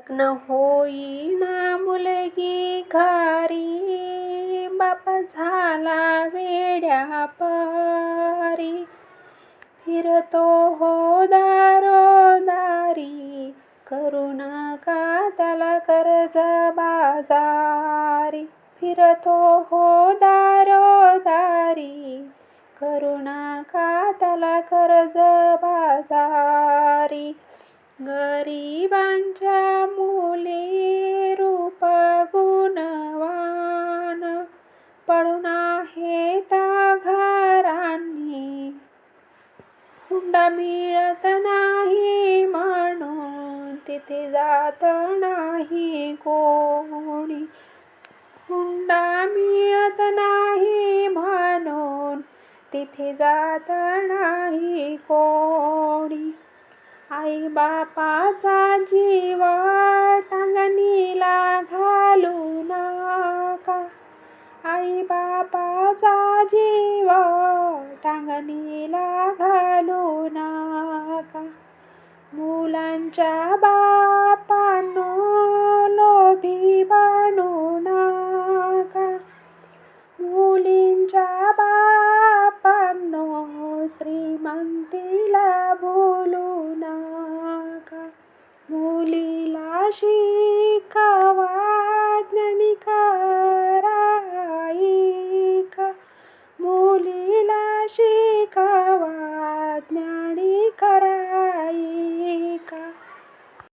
लग्न होईना मुलगी घरी, बाप झाला वेड्यापारी. फिरतो हो दारोदारी, करू नका त्याला कर्जबाजारी. फिरतो हो दारोदारी, करू नका त्याला कर्जबाजारी. गरिबांच्या मुली रूप गुणवान, पडून आहेत घरांनी. हुंडा मिळत नाही म्हणून तिथे जात नाही कोणी. हुंडा मिळत नाही म्हणून तिथे जात नाही कोणी. आई बापाचा जीव टांगणीला घालू नका, आई बापाचा जीव टांगणीला घालू नका. मुलांच्या बापांनो लोभी बनू नका, मुलींच्या बापांनो श्रीमंतीला बोलू नका. मुलीला